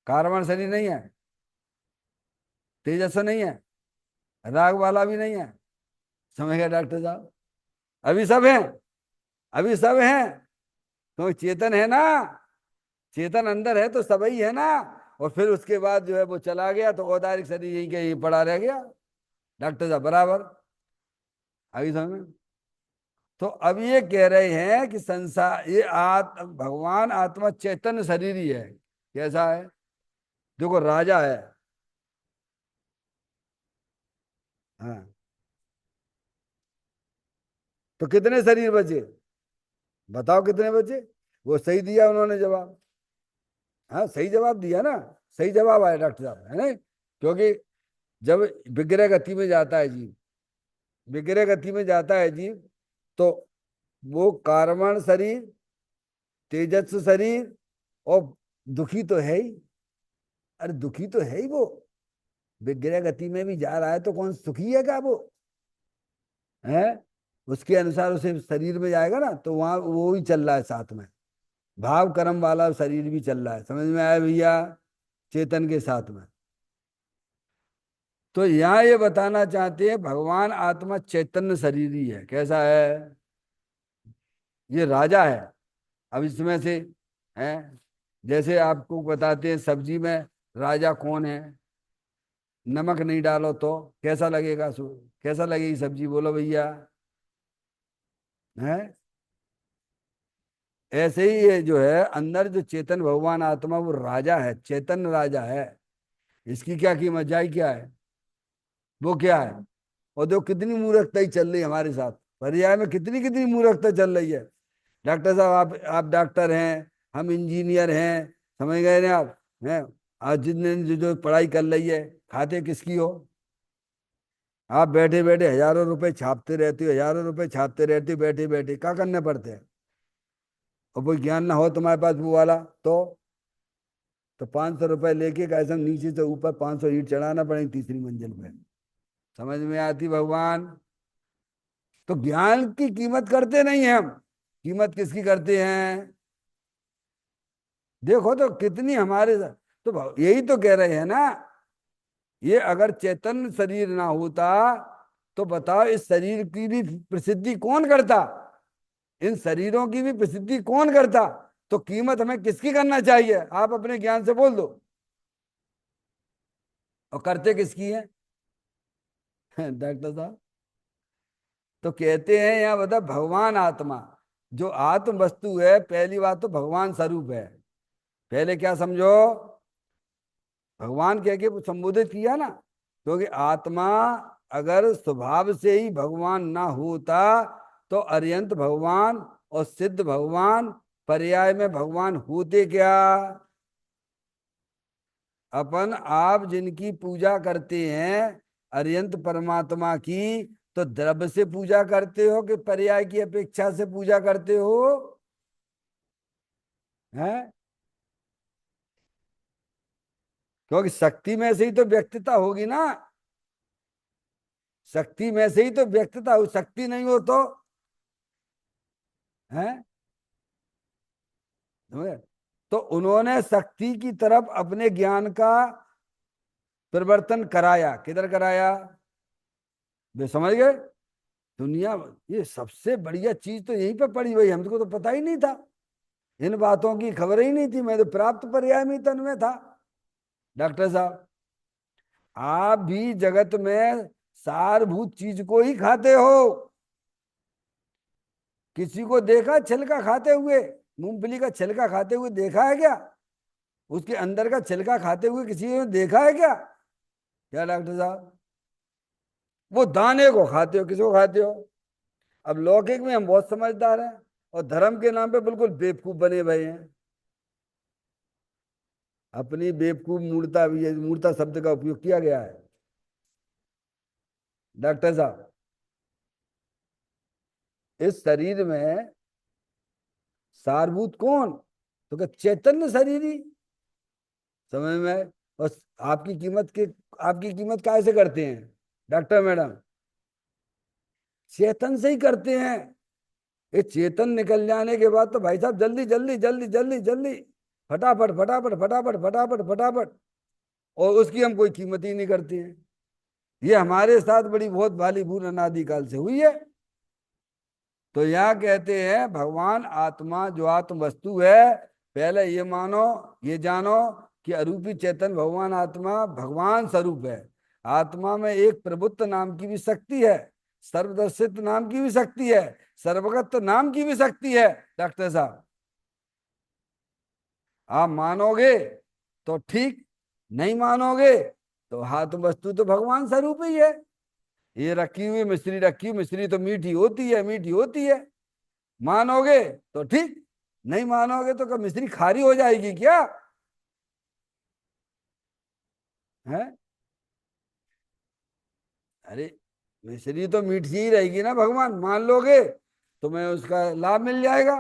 कार्बन शरीर नहीं है, तेजस्व नहीं है, राग वाला भी नहीं है। समझ गया डॉक्टर साहब? अभी सब है, अभी सब है, तो चेतन है ना, चेतन अंदर है तो सब ही है ना। और फिर उसके बाद जो है वो चला गया, तो औदारिक शरीर यही के यही पड़ा रह गया। डॉक्टर साहब बराबर, अभी समझ में? तो अब ये कह रहे हैं कि संसार, ये भगवान आत्मा चैतन्य शरीर ही है। कैसा है? देखो राजा है, हाँ, तो कितने शरीर बचे? बताओ कितने बचे? वो सही दिया उन्होंने जवाब। हाँ, सही जवाब दिया ना। सही जवाब आया डॉक्टर साहब, है ना? क्योंकि जब विग्रह गति में जाता है जीव, विग्रह गति में जाता है जीव, तो वो कार्बन शरीर, तेजस शरीर, और दुखी तो है ही। अरे दुखी तो है ही वो। विग्रह गति में भी जा रहा है तो कौन सुखी है क्या वो? है, उसके अनुसार उसे शरीर में जाएगा ना, तो वहां वो ही चल रहा है साथ में। भाव कर्म वाला शरीर भी चल रहा है, समझ में आया भैया? चेतन के साथ में। तो यहाँ ये बताना चाहते हैं भगवान आत्मा चैतन्य शरीर ही है। कैसा है? ये राजा है। अब इसमें से है, जैसे आपको बताते हैं सब्जी में राजा कौन है। नमक नहीं डालो तो कैसा लगेगा? कैसा लगेगी सब्जी, बोलो भैया? है, ऐसे ही ये जो है अंदर जो चेतन भगवान आत्मा, वो राजा है, चेतन राजा है। इसकी क्या कीमत, जाए क्या है? वो क्या है? और देखो कितनी मूर्खता ही चल रही है हमारे साथ। पर्याय में कितनी कितनी मूर्खता चल रही है। डॉक्टर साहब, आप डॉक्टर हैं, हम इंजीनियर हैं, समझ गए ना आप? हैं, आज जितने जो पढ़ाई कर रही है, खाते किसकी हो? आप बैठे बैठे हजारों रुपए छापते रहते हो, हजारों रुपए छापते रहते हो, बैठे बैठे क्या करने पड़ते हैं? और कोई ज्ञान ना हो तुम्हारे पास वो वाला, तो 500 रुपए लेके कैसे नीचे से ऊपर 500 ईंट चढ़ाना पड़ेगी तीसरी मंजिल पे। समझ में आती भगवान? तो ज्ञान की कीमत करते नहीं है हम। कीमत किसकी करते हैं? देखो तो कितनी हमारे साथ। तो यही तो कह रहे हैं ना, ये अगर चेतन शरीर ना होता, तो बताओ इस शरीर की भी प्रसिद्धि कौन करता? इन शरीरों की भी प्रसिद्धि कौन करता? तो कीमत हमें किसकी करना चाहिए? आप अपने ज्ञान से बोल दो। और करते किसकी है? डॉक्टर साहब, तो कहते हैं यहाँ बता, भगवान आत्मा जो आत्म वस्तु है, पहली बात तो भगवान स्वरूप है। पहले क्या समझो? भगवान कह के संबोधित किया ना, क्योंकि आत्मा अगर स्वभाव से ही भगवान ना होता, तो अर्यंत भगवान और सिद्ध भगवान पर्याय में भगवान होते क्या? अपन आप जिनकी पूजा करते हैं अर्यंत परमात्मा की, तो द्रव्य से पूजा करते हो कि पर्याय की अपेक्षा से पूजा करते हो? हैं? क्योंकि शक्ति में से ही तो व्यक्तता होगी ना। शक्ति में से ही तो व्यक्तता हो, शक्ति नहीं हो तो? है, तो उन्होंने शक्ति की तरफ अपने ज्ञान का परिवर्तन कराया। किधर कराया? वे समझ गए? दुनिया, ये सबसे बढ़िया चीज तो यहीं पे पड़ी हुई, हमको तो पता ही नहीं था। इन बातों की खबर ही नहीं थी, मैं तो प्राप्त पर्याय में तन में था। डॉक्टर साहब, आप भी जगत में सारभूत चीज को ही खाते हो। किसी को देखा छिलका खाते हुए? मूंगफली का छिलका खाते हुए देखा है क्या? उसके अंदर का छिलका खाते हुए किसी ने देखा है क्या? क्या डॉक्टर साहब? वो दाने को खाते हो, किसको खाते हो? अब लौकिक में हम बहुत समझदार हैं, और धर्म के नाम पे बिल्कुल बेवकूफ बने हुए हैं। अपनी बेवकूफ मूर्ता, भी मूर्ता शब्द का उपयोग किया गया है। डॉक्टर साहब, इस शरीर में सारभूत कौन? तो क्या चैतन्य शरीर ही। समझ में आए? और आपकी कीमत के, आपकी कीमत कैसे करते हैं डॉक्टर मैडम? चेतन से ही करते हैं। ये चेतन निकल जाने के बाद तो भाई साहब जल्दी जल्दी जल्दी जल्दी जल्दी, फटाफट फटाफट फटाफट फटाफट फटाफट, और उसकी हम कोई कीमत ही नहीं करते हैं। ये हमारे साथ बड़ी बहुत भाली भूल अनादिकाल से हुई है। तो यहाँ कहते हैं भगवान आत्मा जो आत्म वस्तु है, पहले ये मानो, ये जानो कि अरूपी चेतन भगवान आत्मा भगवान स्वरूप है। आत्मा में एक प्रभुत्व नाम की भी शक्ति है, सर्वदर्शित्व नाम की भी शक्ति है, सर्वगत नाम की भी शक्ति है। डॉक्टर साहब, आप मानोगे तो ठीक, नहीं मानोगे तो हाथ वस्तु तो भगवान स्वरूप ही है। ये रखी हुई मिश्री, रखी हुई मिश्री तो मीठी होती है, मीठी होती है। मानोगे तो ठीक, नहीं मानोगे तो कब मिश्री खारी हो जाएगी क्या? है? अरे मिश्री तो मीठी ही रहेगी ना भगवान, मान लोगे तुम्हें उसका लाभ मिल जाएगा।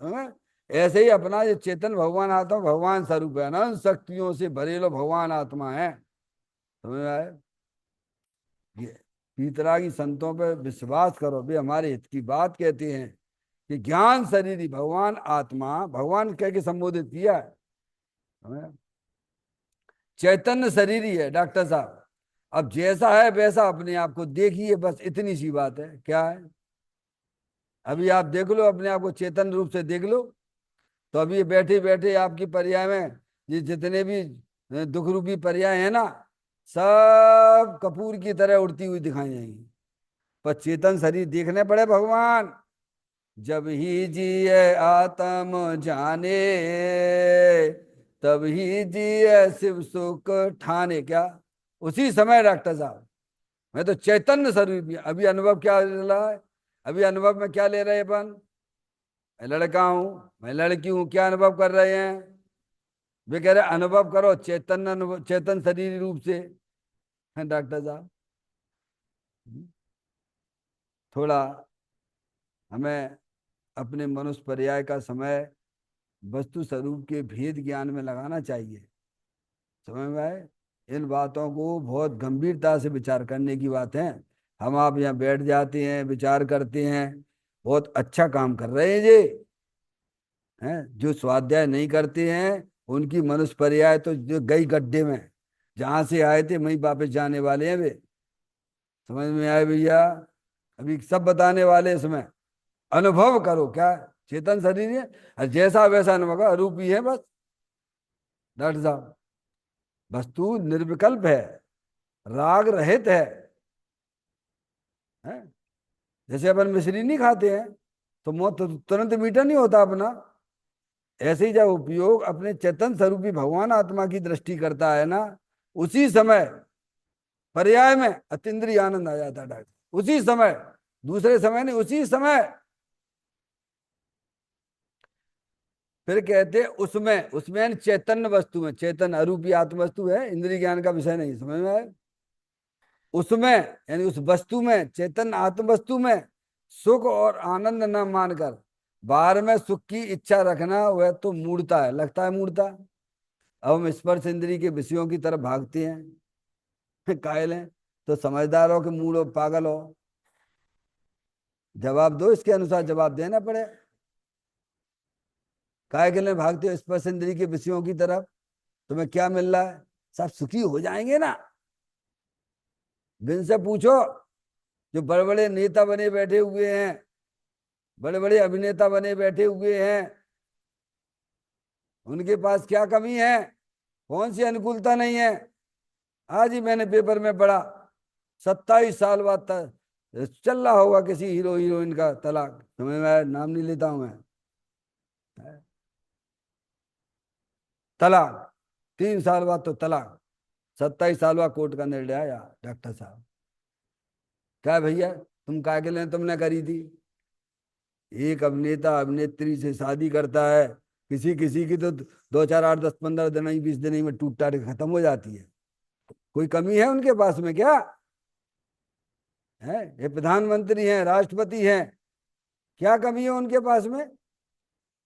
है? ऐसे ही अपना जो चेतन भगवान आत्मा भगवान स्वरूप है, अनंत शक्तियों से भरे लो भगवान आत्मा है। समझ में आए? ये पीतरागी संतों पर विश्वास करो, वे हमारे हित की बात कहते हैं कि ज्ञान शरीर भगवान आत्मा, भगवान कह के संबोधित किया है हमें। चैतन्य शरीर ही है डॉक्टर साहब। अब जैसा है वैसा अपने आप को देखिए, बस इतनी सी बात है। क्या है? अभी आप देख लो अपने आप को, चेतन रूप से देख लो। तो अभी ये बैठे बैठे आपकी पर्याय में ये जितने भी दुख रूपी पर्याय है ना, सब कपूर की तरह उड़ती हुई दिखाई देंगी। पर चेतन शरीर देखने पड़े भगवान। जब ही जिए आत्म जाने, तब ही जिए शिव सुख ठाने। क्या उसी समय डॉक्टर साहब, मैं तो चैतन्य स्वरूप ही। अभी अनुभव क्या ले रहा है? अभी अनुभव में क्या ले रहे हैं अपन? मैं लड़का हूं, मैं लड़की हूं, क्या अनुभव कर रहे हैं? वे कह रहे अनुभव करो चैतन्य अनुभव, चेतन शरीर रूप से। हैं डॉक्टर साहब? थोड़ा हमें अपने मनुष्य पर्याय का समय वस्तु स्वरूप के भेद ज्ञान में लगाना चाहिए। समझ में आए? इन बातों को बहुत गंभीरता से विचार करने की बात है। हम आप यहाँ बैठ जाते हैं, विचार करते हैं, बहुत अच्छा काम कर रहे हैं ये। हैं जो स्वाध्याय नहीं करते हैं उनकी मनुष्य पर्याय तो जो गई गड्ढे में, जहां से आए थे वहीं वापस जाने वाले हैं वे। समझ में आए भैया? अभी सब बताने वाले इसमें। अनुभव करो क्या चेतन शरीर है, और जैसा वैसा अनुभव करो, अरूप ही है बस डॉक्टर साहब। वस्तु निर्विकल्प है, राग रहित है? जैसे अपन मिश्री नहीं खाते हैं तो मुंह तो तुरंत मीठा नहीं होता अपना। ऐसे ही जब उपयोग अपने चेतन स्वरूपी भगवान आत्मा की दृष्टि करता है ना, उसी समय पर्याय में अतीन्द्रिय आनंद आ जाता है डॉक्टर, उसी समय। दूसरे समय नहीं, उसी समय। फिर कहते हैं उसमें, उसमें यानी चैतन्य वस्तु में, चेतन अरूपी आत्म वस्तु है, इंद्रिय ज्ञान का विषय नहीं। समझ में आए? उसमें यानी उस वस्तु में, चेतन आत्म वस्तु में सुख और आनंद न मानकर बाहर में सुख की इच्छा रखना, वह तो मूढ़ता है, लगता है मूढ़ता। अब हम स्पर्श इंद्रिय के विषयों की तरफ भागते हैं। कायल हैं तो समझदार हो कि मूड हो, पागल हो? जवाब दो, इसके अनुसार जवाब देना पड़े। काय के लिए भागते हो स्पर्श इंद्रिय के विषयों की तरफ? तुम्हें क्या मिल रहा है? सब सुखी हो जाएंगे ना? बिन से पूछो, जो बड़े बड़े नेता बने बैठे हुए हैं, बड़े बड़े अभिनेता बने बैठे हुए हैं, उनके पास क्या कमी है? कौन सी अनुकूलता नहीं है? आज ही मैंने पेपर में पढ़ा, 27 साल बाद चल रहा होगा किसी हीरो हीरोइन का तलाक। तुम्हें मैं नाम नहीं लेता हूं मैं। तलाक, 3 साल बाद तो तलाक। 27 साल बाद कोर्ट का निर्णय आया डॉक्टर साहब। क्या भैया तुम काय के लिए तुमने करी थी? एक अभिनेता अभिनेत्री से शादी करता है, किसी किसी की तो 2 4 8 10 15 दिन ही 20 दिन ही में टूट टाट के खत्म हो जाती है। कोई कमी है उनके पास में क्या? है ये प्रधानमंत्री हैं, राष्ट्रपति हैं, क्या कमी है उनके पास में?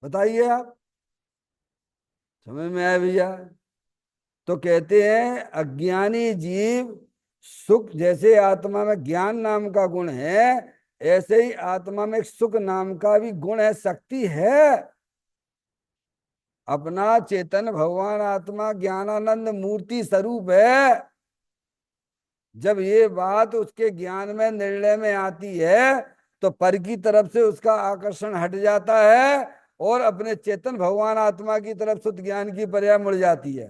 बताइए आप। समझ में आया भैया? तो कहते हैं अज्ञानी जीव सुख, जैसे आत्मा में ज्ञान नाम का गुण है, ऐसे ही आत्मा में सुख नाम का भी गुण है, शक्ति है। अपना चेतन भगवान आत्मा ज्ञानानंद मूर्ति स्वरूप है। जब ये बात उसके ज्ञान में, निर्णय में आती है, तो पर की तरफ से उसका आकर्षण हट जाता है और अपने चेतन भगवान आत्मा की तरफ शुद्ध ज्ञान की पर्याय मुड़ जाती है।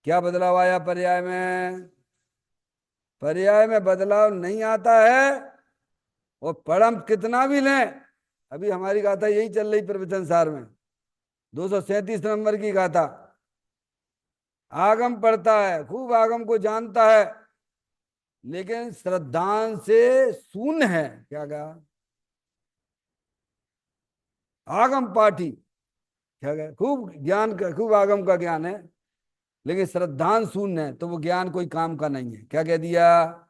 क्या बदलाव आया पर्याय में? पर्याय में बदलाव नहीं आता है। और पढ़म कितना भी लें, अभी हमारी गाथा यही चल रही प्रवचन सार में, 237 नंबर की गाथा। आगम पढ़ता है, खूब आगम को जानता है, लेकिन श्रद्धांश से शून्य है। क्या कहा? आगम पाठी। क्या कहा? खूब ज्ञान का, खूब आगम का ज्ञान है, लेकिन श्रद्धांश शून्य है, तो वो ज्ञान कोई काम का नहीं है। क्या कह दिया?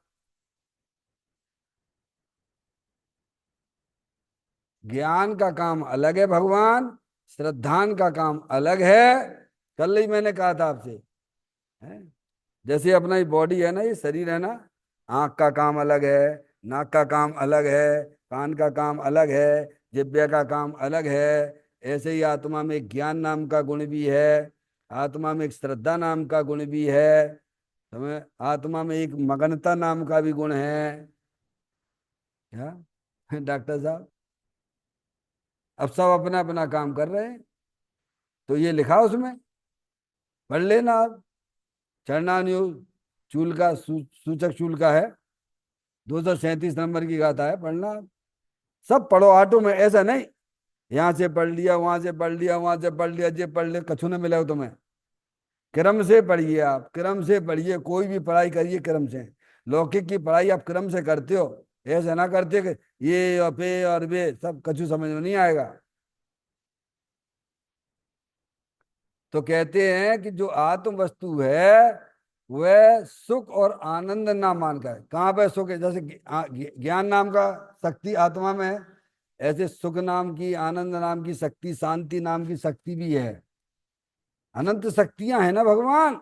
ज्ञान का काम अलग है भगवान, श्रद्धान का काम अलग है। कल ही मैंने कहा था आपसे, है? जैसे अपना ये बॉडी है ना, ये शरीर है ना, आंख का काम अलग है, नाक का काम अलग है, कान का काम अलग है, जिह्वा का काम अलग है। ऐसे ही आत्मा में एक ज्ञान नाम का गुण भी है, आत्मा में एक श्रद्धा नाम का गुण भी है, समझ? आत्मा में एक मगनता नाम का भी गुण है। क्या डॉक्टर साहब? अब सब अपना अपना काम कर रहे हैं, तो ये लिखा उसमें, पढ़ लेना आप। चरणानुयोग चूल का सूचक चूल का है, 237 नंबर की गाथा है, पढ़ना आप। सब पढ़ो ऑटो में, ऐसा नहीं यहाँ से पढ़ लिया, वहां से पढ़ लिया, वहां से पढ़ लिया, जे पढ़ लिया, कछु न मिले तुम्हें। क्रम से पढ़िए, आप क्रम से पढ़िए, कोई भी पढ़ाई करिए क्रम से। लौकिक की पढ़ाई आप क्रम से करते हो, ऐसा ना करते कि ये और पे और वे सब कछु समझ में नहीं आएगा। तो कहते हैं कि जो आत्म वस्तु है वह सुख और आनंद नाम मान का है। कहाँ पे सुख है? जैसे ज्ञान नाम का शक्ति आत्मा में है, ऐसे सुख नाम की, आनंद नाम की शक्ति, शांति नाम की शक्ति भी है। अनंत शक्तियां हैं ना भगवान।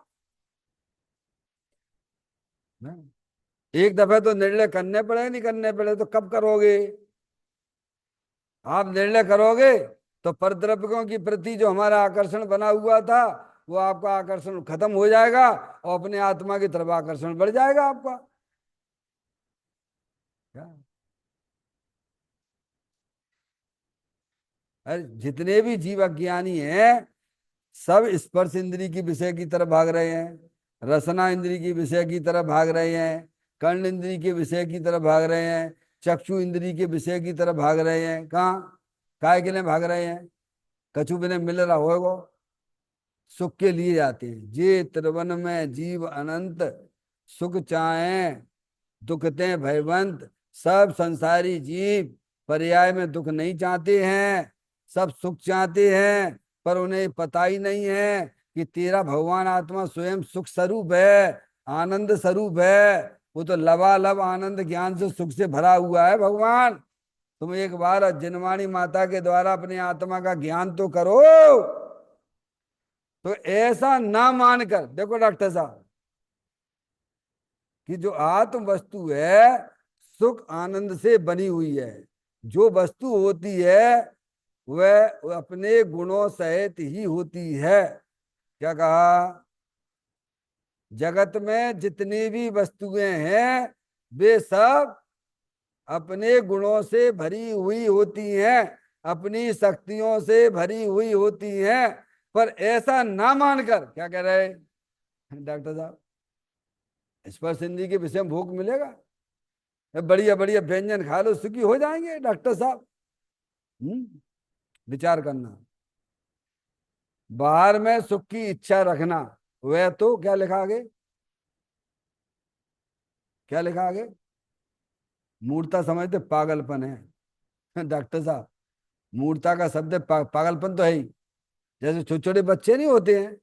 एक दफे तो निर्णय करने पड़े, नहीं करने पड़े तो कब करोगे? आप निर्णय करोगे तो परद्रव्यों की प्रति जो हमारा आकर्षण बना हुआ था, वो आपका आकर्षण खत्म हो जाएगा और अपने आत्मा की तरफ आकर्षण बढ़ जाएगा आपका। क्या? अरे जितने भी जीव अज्ञानी हैं, सब स्पर्श इंद्री की विषय की तरफ भाग रहे हैं, रसना इंद्री की विषय की तरफ भाग रहे हैं, कर्ण इंद्री के विषय की तरफ भाग रहे हैं, चक्षु इंद्री के विषय की तरफ भाग रहे हैं। कहाँ? काय के लिए भाग रहे हैं? कछु भी नहीं मिल रहा होगा, सुख के लिए जाते हैं। जे त्रिवन में जीव अनंत, सुख चाहे दुखते भयवंत। सब संसारी जीव पर्याय में दुख नहीं चाहते हैं, सब सुख चाहते हैं, पर उन्हें पता ही नहीं है कि तेरा भगवान आत्मा स्वयं सुख स्वरूप है, आनंद स्वरूप है। वो तो लबालब आनंद ज्ञान से, सुख से भरा हुआ है भगवान। तुम एक बार जिनवाणी माता के द्वारा अपने आत्मा का ज्ञान तो करो। तो ऐसा ना मानकर देखो डॉक्टर साहब, कि जो आत्म वस्तु है सुख आनंद से बनी हुई है। जो वस्तु होती है वह अपने गुणों सहित ही होती है। क्या कहा? जगत में जितनी भी वस्तुएं हैं वे सब अपने गुणों से भरी हुई होती हैं, अपनी शक्तियों से भरी हुई होती हैं। पर ऐसा ना मानकर, क्या कह रहे हैं डॉक्टर साहब, स्पर्श इंद्री के विषय में भोग मिलेगा, बढ़िया बढ़िया व्यंजन खा लो सुखी हो जाएंगे डॉक्टर साहब। विचार करना। बाहर में सुख की इच्छा रखना, वह तो क्या लिखा आगे? क्या लिखा आगे? मूर्ता समझते पागलपन है डॉक्टर साहब। मूर्ता का शब्द है, पागलपन तो है ही। जैसे छोटे छोटे बच्चे नहीं होते हैं,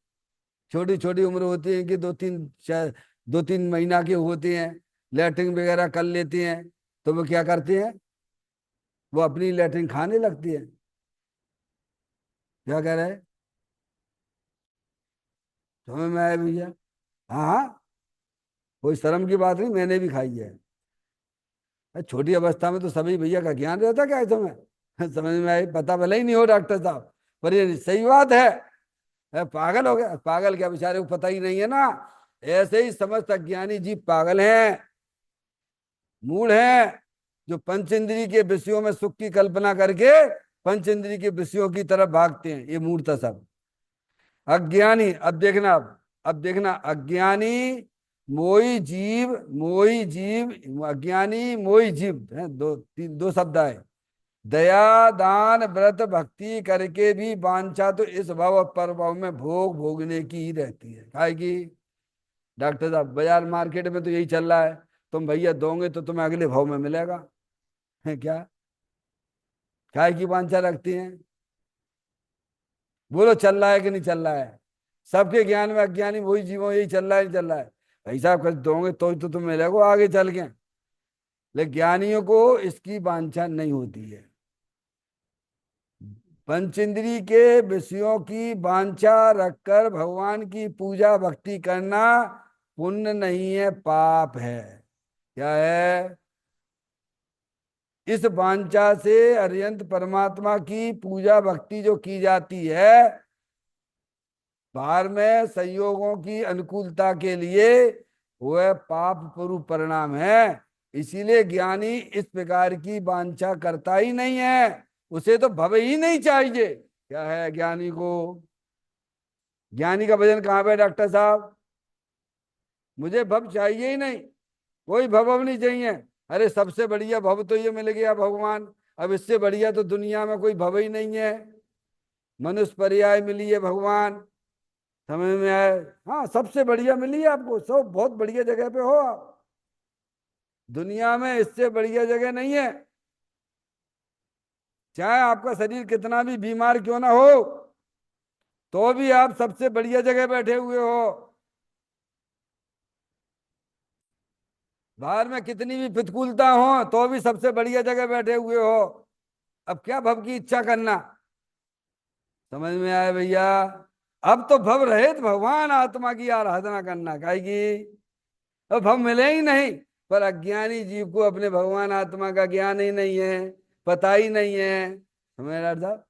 छोटी छोटी उम्र होती है कि 2-3 महीना के होते हैं, लैट्रिन वगैरह कर लेती हैं, तो वो क्या करती हैं? वो अपनी लैट्रिन खाने लगती है। क्या कह रहे हैं? समझ में आया भैया? हाँ हाँ, कोई शर्म की बात नहीं, मैंने भी खाई है। छोटी अवस्था में तो सभी भैया का ज्ञान रहता क्या है तुम्हें समझ में आई? पता भले ही नहीं हो डॉक्टर साहब, पर ये सही बात है। पागल हो गया? पागल क्या, बेचारे को पता ही नहीं है ना। ऐसे ही समस्त अज्ञानी जीव पागल हैं, मूड हैं, जो पंच इंद्री के विषयों में सुख की कल्पना करके पंच इंद्री के विषयों की तरफ भागते हैं। ये मूर्ता सब अज्ञानी। अब देखना अज्ञानी मोई जीव, मोई जीव, अज्ञानी मोई जीव है, दो शब्द है। दया दान व्रत भक्ति करके भी वांछा तो इस भाव और पर भाव में भोग भोगने की ही रहती है। काय की डॉक्टर साहब, बाजार मार्केट में तो यही चल रहा है। तुम भैया दोगे तो तुम्हें अगले भाव में मिलेगा। है क्या? काय की वांछा रखती हैं? बोलो चल रहा है कि नहीं चल रहा है? सबके ज्ञान में अज्ञानी वही जीवो, यही चल रहा है, नहीं चल रहा है? भाई साहब कर दोगे तो तुम मिलेगा आगे चल के। लेकिन ज्ञानियों को इसकी वांछा नहीं होती है। पंचेंद्री के विषयों की वांछा रखकर भगवान की पूजा भक्ति करना पुण्य नहीं है, पाप है। क्या है? इस वांछा से अरिहंत परमात्मा की पूजा भक्ति जो की जाती है, बाहर में संयोगों की अनुकूलता के लिए, वह पाप स्वरूप परिणाम है। इसीलिए ज्ञानी इस प्रकार की वांछा करता ही नहीं है। उसे तो भव ही नहीं चाहिए। क्या है ज्ञानी को? ज्ञानी का भजन कहाँ पे डॉक्टर साहब? मुझे भव चाहिए ही नहीं, कोई भव नहीं चाहिए। अरे सबसे बढ़िया भव तो ये मिल गया भगवान, अब इससे बढ़िया तो दुनिया में कोई भव ही नहीं है। मनुष्य पर्याय मिली है भगवान, समझ में आए? हाँ सबसे बढ़िया मिली है आपको, सब बहुत बढ़िया जगह पे हो आप। दुनिया में इससे बढ़िया जगह नहीं है। चाहे आपका शरीर कितना भी बीमार क्यों ना हो, तो भी आप सबसे बढ़िया जगह बैठे हुए हो। बाहर में कितनी भी प्रतिकूलता हो, तो भी सबसे बढ़िया जगह बैठे हुए हो। अब क्या भव की इच्छा करना? समझ में आए भैया? अब तो भव रहित भगवान आत्मा की आराधना करना काहेगी। अब भव मिले ही नहीं। पर अज्ञानी जीव को अपने भगवान आत्मा का ज्ञान ही नहीं है, पता ही नहीं है। समझ रहा साहब?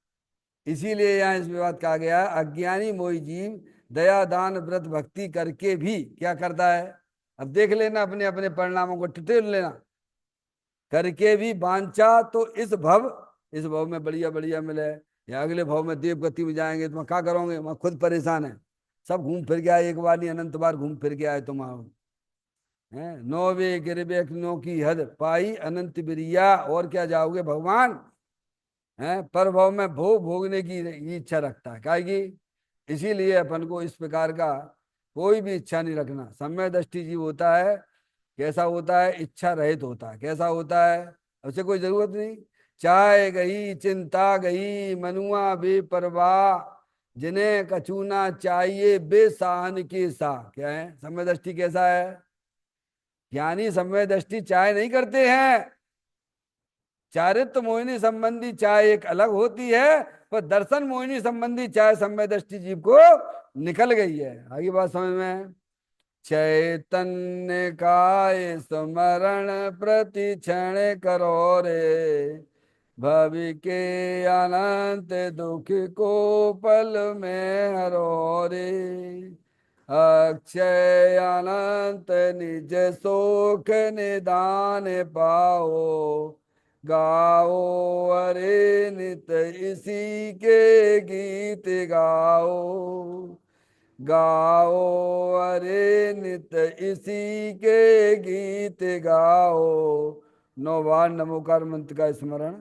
इसीलिए यहाँ इस बात कहा गया, अज्ञानी मोही जीव दया दान व्रत भक्ति करके भी क्या करता है? अब देख लेना, अपने अपने परिणामों को टिटेल लेना। करके भी वांछा तो इस भव में बढ़िया बढ़िया मिले, या अगले भव में देव गति में जाएंगे, तुम क्या करोगे? वहां खुद परेशान है। सब घूम फिर के आए, एक बार नहीं अनंत बार घूम फिर के आए तुम। हैं नो वे गिरबेक नो की हद पाई अनंत बिरिया, और क्या जाओगे भगवान? हैं पर भव में भोगने की इच्छा रखता है काहेगी। इसीलिए अपन को इस प्रकार का कोई भी इच्छा नहीं रखना। समय दृष्टि जीव होता है, कैसा होता है? इच्छा रहित होता है। कैसा होता है? उसे कोई जरूरत नहीं। चाय गई चिंता गई, मनुआ बेपरवाह, जिन्हें कछू ना चाहिए बेसाहन के सा। क्या है समय दृष्टि? कैसा है? ज्ञानी समय दृष्टि चाय नहीं करते हैं। चारित्र मोहिनी संबंधी चाय एक अलग होती है, पर दर्शन मोहिनी संबंधी चाय समय दृष्टि जीव को निकल गई है। आगे बात समझ में? चैतन्य काय स्मरण प्रति क्षण करो रे, भवि के अनंत दुख को पल में हरो रे, अक्षय अनंत निज सुख निदान पाओ, गाओ अरे नित इसी के गीत गाओ, गाओ अरे नित इसी के गीत गाओ। 9 बार नमोकार मंत्र का स्मरण